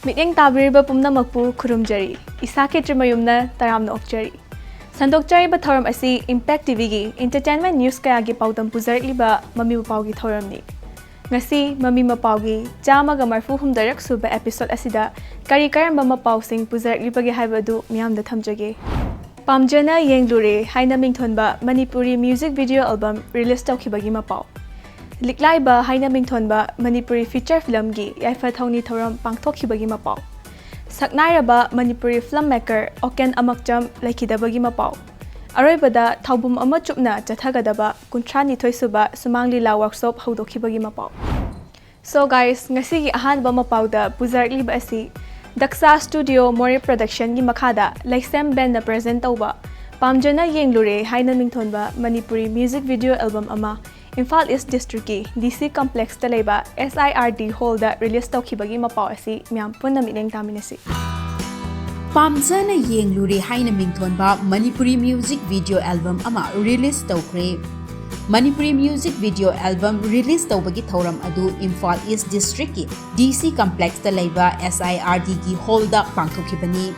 Miteng tabiriba pumnamakpu khurumjari isa ketrimayumna taramna okjari sandokjari ba thoram asi Impact TV gi entertainment news kaya gi paudam pujarliba Mami Mapao gi thoramni ngasi Mami Mapao gi chama ga marfu humdarak suba episode asida kari karamba Mapao sing pujarliba gi haibadu miyamda thamjage pamjana yenglure haina mingthonba Manipuri music video album release tawkhibagi Mapao Liklaiba haina mingthonba Manipuri feature film gi yaifa thongni thoram pangthokkhibagi Mapao Saknairaba Manipuri Filmmaker Oken Amakjam laikidabagi Mapao Aroibada Thaubum ama chupna chathagadaba kuntrani thoisuba sumanglila workshop haudokhibagi Mapao So guys ngasi gi ahanba Mapao da pujarliba asi Daksha Studio More Production gi makhada Laisem Ben na present tawba pamjana yenglure haina mingthonba Manipuri music video album ama Imphal East District ki DC Complex talaiba SIRD Hall da release tawkhibagi Mapao asi myam punna mineng taminasi Pamjana yenglure haina mingthonba Manipuri music video album ama release tawkhre Manipuri music video album release tawbagi thoram adu Imphal East District ki DC Complex talaiba SIRD ki hall da pangthokhibani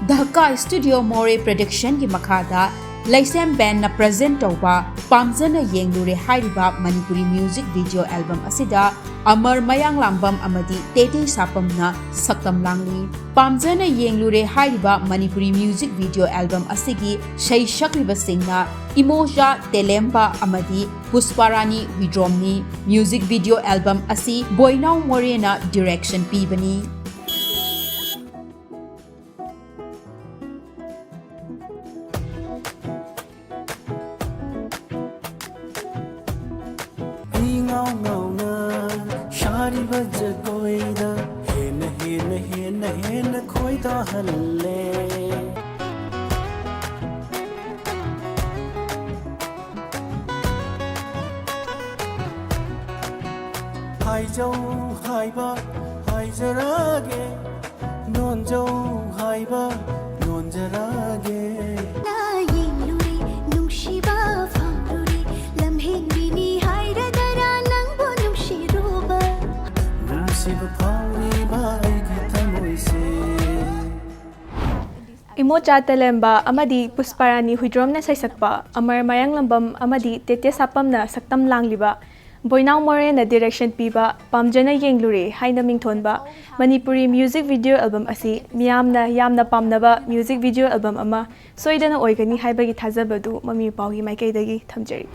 Dhaka Studio More Production ki makhada Laisem Band na present tawba pamjana yenglure hairiba Manipuri music video album asida Amar Mayang Lambam amadi Tete Sapam na saktam langli pamjana yenglure hairiba Manipuri music video album asigi shai shakriba singna Imosha Telemba amadi Pusparani Widromni music video album asi Boinaw Morena direction pibani Hai jau hai ba hai jarage non jau hai ba non jarage na yenglure nungshiba famlure lamheng bini hai ra dara nang bo nungshiruba nungshiba pauri ba ai githamoi se Imocha Telemba amadi Pusparani Huidrom na saisakpa Amar Mayang Lambam amadi Tete Sapam na saktam langliba Boinaw More na direction piba pamjana yenglure haina mingthonba Manipuri music video album asi yamna pamnaba music video album ama soidana oigani haibagi thajabadu Mami Mapao gi maikaidagi thamjari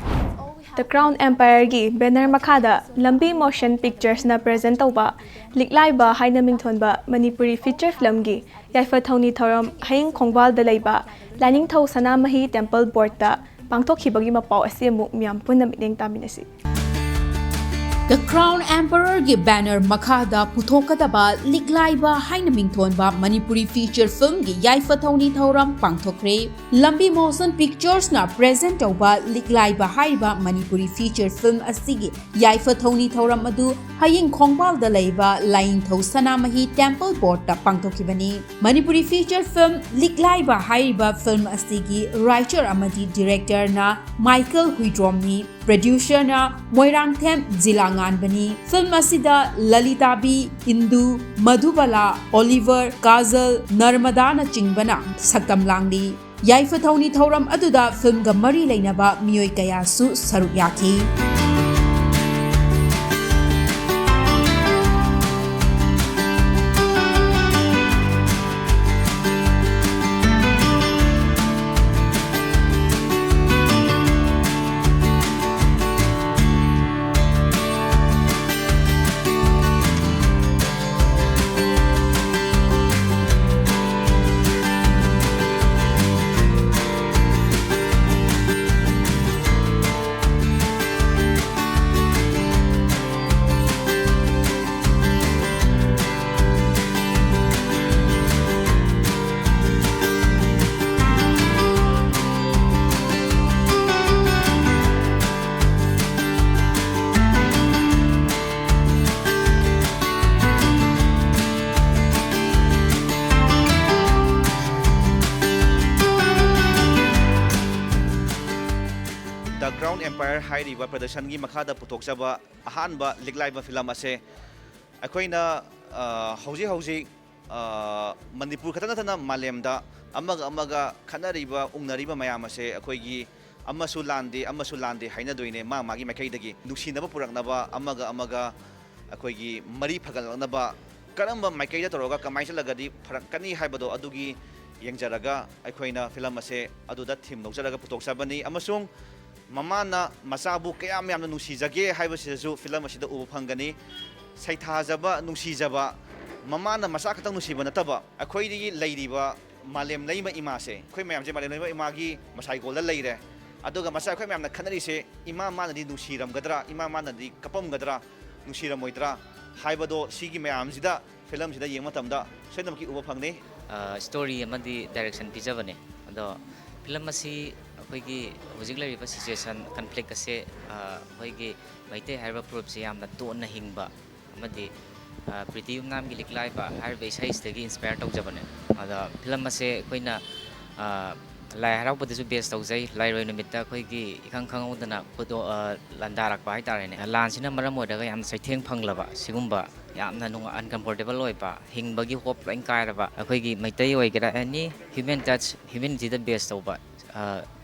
The Crown Empire gi banner makhada Lambi Motion Pictures na present tawba liklaiba haina mingthonba Manipuri feature film gi yaifa thongni thoram haing khongbal da leiba Laning Thau Sanamahi Temple Board ta pangthokhibagi Mapao asi mu myam punna mineng taminasi The Crown Emperor gi banner makhada puthokadaba liklaiba haina mingthonba Manipuri feature film gi yaifa thongni thoram pangthokre Lambi Motion Pictures na present tawba liklaiba haiba Manipuri feature film asigi yaifa thongni thoram adu haying khongbal da leiba Lain Thau Sanamahi Temple Board ta pangthokibani Manipuri feature film liklaiba haiba film asigi writer amadi director na Michael Huidromni producer na Moirangthem Zilanganbani film asida Lalitabi Indu Madhubala Oliver Kajal Narmada na chingbana saktam langli yaifa thongni thoram aduda film ga mari leinaba miyoi kaya su saruk yaki The Crown Empire hairiba production gi makhada puthokchaba ahanba liklaiba film ase akoina hauji Manipur khata nathana malemda amaga khanariba ungnariba mayam ase akhoi amasu lande haina doine magi makaidagi nuksinaba puraknaba amaga akhoi mari phagalnaba karamba makaida toroga kamaisa lagadi pharakani haibado adugi yengjaraga aikhoina film ase aduda thim nojaraga putok sabani amasung mamana masabu kayam yamna nusijage haibasisu film asida ubu phangani saithajaba nusijaba mamana masa khatang nusiba nataba akhoi leiriba malem leima imase khoi mayam je malem leima imagi masai gola leire aduga masa khoi mayam na khanari se ima manadi nusiram gadra ima manadi kapam gadra nusiram moidra haibado sigi mayam sida film sida yeng matamda senam ki uba phangne story amadi direction pijabane ado film asi akhoi hojik lariba situation conflict ase akhoi maite haiba proof se yamna tonna hingba amadi pretty nam gi liklai ba harbe size de gi inspire tau jabane ada film ase koina lai harau padu su base tau jai lai roi numit ta khoi gi ikhang khang udana photo landarak ba haitare ne lan sina maram oda ga yam saitheng phanglaba sigumba yamna nung uncomfortable oi ba hingbagi hope lain kai ba akhoi gi maitai oi gera any human touch humanity the base tau ba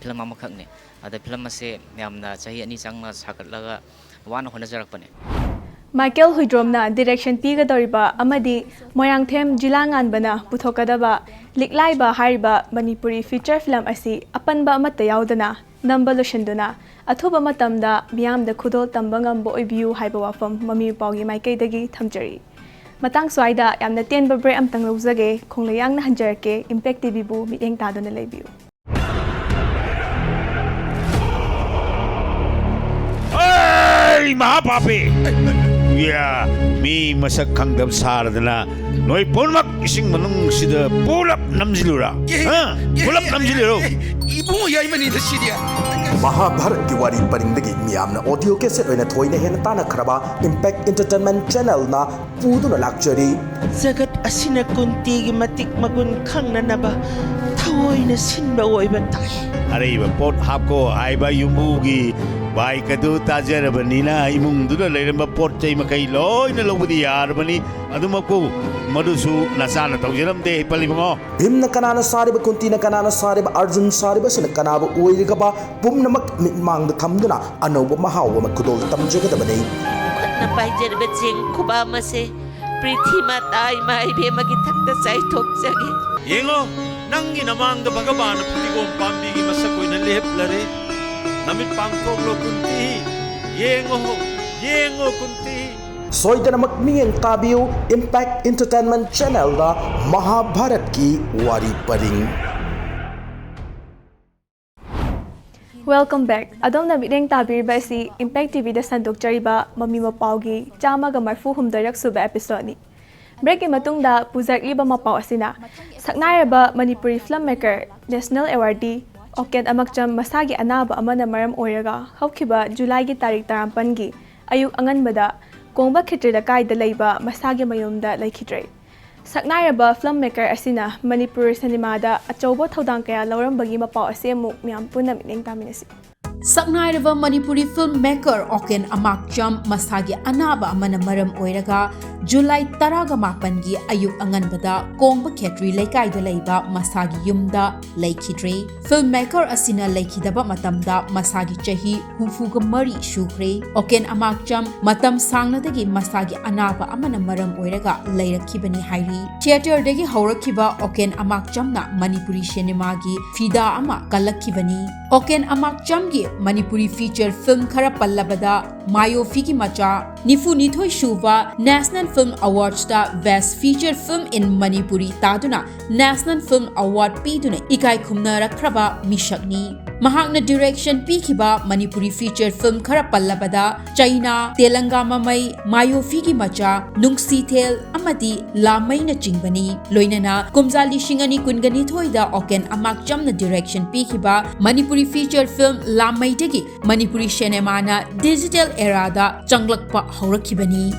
film amakhak ne ada film ase yamna chahi ani changna sakatlaga wan hona jarak pane Michael Huidromna direction pigadoriba amadi Moyangthem Jilangan bana puthokadaba liklaiba hariba Manipuri feature film asi apanba amata yaudana namba loshenduna athuba matamda miyamda khudol tamba ngambo oibiu haiba wafam Mami Paugi Michael dagi thamjari matang swaida yamna tenba break amtang lozage khonglayang na hanjarke Impact TV bu miteng taduna leibiu Hey Mahapapi ya mi masak kangdam saradana noi ponmak ising manung sida pulap namjilura ha pulap namjiluro ibungo yai mani da sidia Mahabharat ki wari paringdagi miyamna audio cassette oina thoina hena tana khraba Impact Entertainment Channel na puduna lakchari zagat asina kunti gi matik magun khangna naba thawoina sinba oiba tai areba pot hapko aiba yumugi bai kadu tajarabani imung duna leiramba pot chai makai loina lobudi yarabani adumako madusu nasana tawjaramde palibango Bhimna kanana sariba kuntina kanana sariba Arjun sariba sina kanaba oirigaba pumnamak mitmang da thamduna anoba mahawa makudol tamjagadabani na paijer beching kuba mase prithi matai mai be magi thakta sai thok jage yengo nangi namang da bhagavan putigom pambi gi masakoina leplare namit pangkog lo kunti yengo kunti Soidanamak miyeng tabiu Impact Entertainment Channel da Mahabharat ki wari paring Welcome back. Adom na miteng tabir ba si Impact TV da sandok jariba Mami Mapao gi chama ga marfu humdarak suba episode ni. Break ki matungda puzak liba Mapao asina. Saknayaba Manipuri Filmmaker National Awardee Oken amakjam masagi anaba amana maram oiraga hawkiba July gi tarik 30 gi ayuk anganbada kongba khitrida kaida leiba masagi mayumda laikhidre. Saknayaba Filmmaker asina Manipur cinema da achaubo thodang kaya laurambagi Mapao ase mu myam punna miteng taminasi. Saknairava Manipuri filmmaker Oken Amakjam masagi anaba amana maram oiraga July 18 gi ayuk anganbada kongba khetri laikai da leiba masagi yumda laikhidre. Filmmaker asina laikhidaba matamda masagi chahi humfuga mari shukre. Oken Amakjam matam sangnadagi masagi anaba amana maram oiraga lairakhibani hairi. Theater dagi haurakhiba Oken Amakjam na Manipuri cinema gi fida ama kalakhibani. Oken Amakjam gi Manipuri feature film khara pallabada Mayofi ki macha nifu nithoi shuva National Film Awards ta Best Feature Film in Manipuri taduna National Film Award piduna ikai khumna rakraba mishakni mahakna direction pikiba Manipuri feature film khara pallabada China Telangana mai Mayofi ki macha nungsi thel amadi lamai na jingbani loinana kumjali shingani kungani thoida Oken Amakjam na direction pikiba Manipuri feature film lamai dagi Manipuri cinema na digital era da changlakpa haurakibani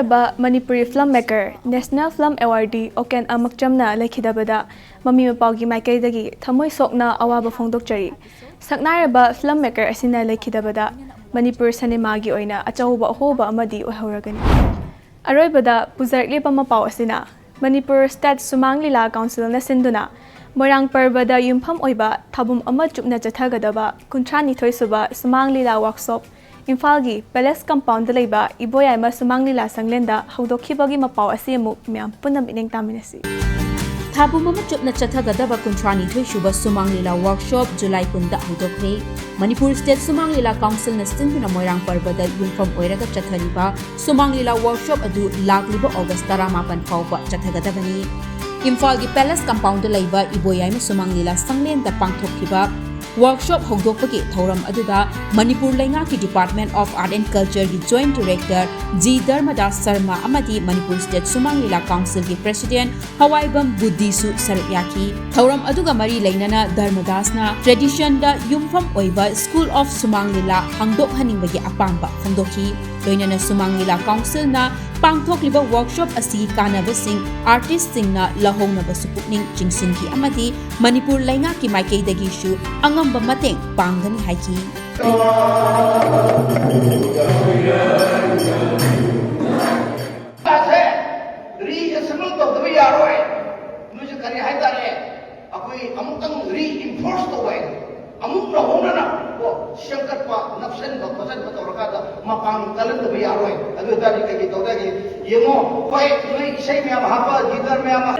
Saknaraba Manipuri Filmmaker National Film Awardee Oken Amakchamna Lekhidabada Mami Mapao Maikai Thamoi Sokna Awaba Phongdokchari Saknaraba Filmmaker Asina Lekhidabada Manipur Cinema gi oina achauba hoba amadi ohoragani Aroibada Puzarliba Mapao Asina Manipur State Sumang Lila Council na sinduna Morang Parbada Yumpham Oiba Thabum Ama Chupna Chathagadaba Kuntrani Thoisuba Sumang Lila Workshop Imfalgi Palace Compound Leba Iboya Ma Sumang Lila Sanglenda Haudokhibagi Mapao Asimu Miam Punam Ineng Taminasi Thabum Ama Chupna Chathagadaba Kuntrani Thoisuba Sumang Lila Workshop July Kunda Haudokhre Manipur State Sumang Lila Council na sinduna Morang Parbada Yumpham Oiraga Chathariba Sumang Lila Workshop adu Lagliba August 18 fauba Chathagadabani Imfalgi Palace Compound Laiba Iboyai Sumang Lila Sanglenda Pangthokhiba Workshop Hongdokpagi Thoram aduda Manipur Laingaki Department of Art and Culture gi Joint Director G Dharmadas Sharma amadi Manipur State Sumang Lila Council gi President Hawaibam Buddhisu Saryaki Thoram aduga mari lainana Dharmadas na tradition da yumpham oiba School of Sumang Lila hangdok haningbagi apamba phongdokhi loinana Sumang Lila Council na pangthokliba workshop asi kanabasing artist singna lahongnaba supukning chingsinki amadi Manipur Laingaki Maikaidagi shu angamba mateng panggani haiki Reassessment of the VROI nuju kari haidare akoi amutang reinforce to way amut rahona na ko shankat pa nafsan ba pasan ba toraka mapang kalan to VROI adu tadi kagi to dagi yengo pai nai isai me hapa gitar me ama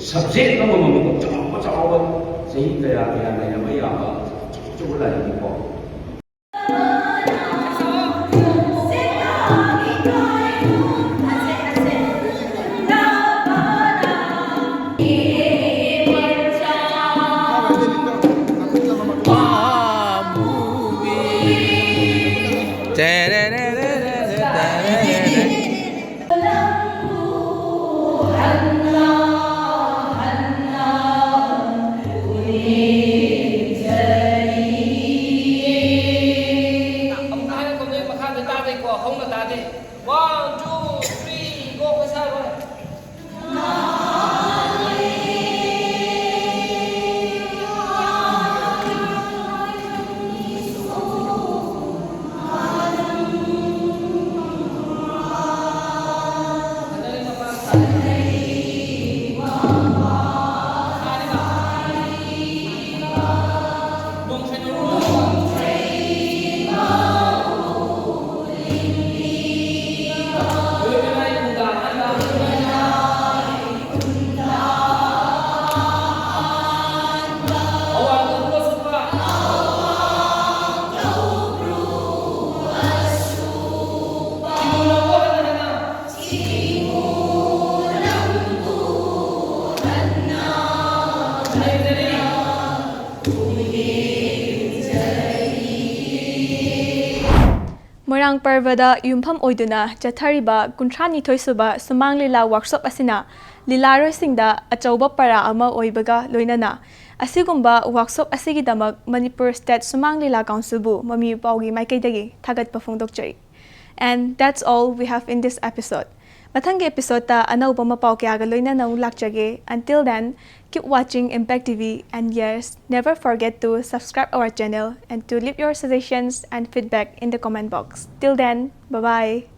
subject ng mga mga sehingga kaya na may coba lagi po. Moirang Parvada yumpham oiduna chathariba kunthani thoisuba sumang lila workshop asina lilaroi singda achauba para ama oibaga loinana asigumba workshop asigidamak Manipur State Sumang Lila Council bu Mami Paugi Maikaidagi Thagat Pafungdokchai. And that's all we have in this episode. Mathangi episode ta anauba mapao kya ga loina na lakjage. Until then, keep watching Impact TV, and yes, never forget to subscribe our channel and to leave your suggestions and feedback in the comment box. Till then, bye bye.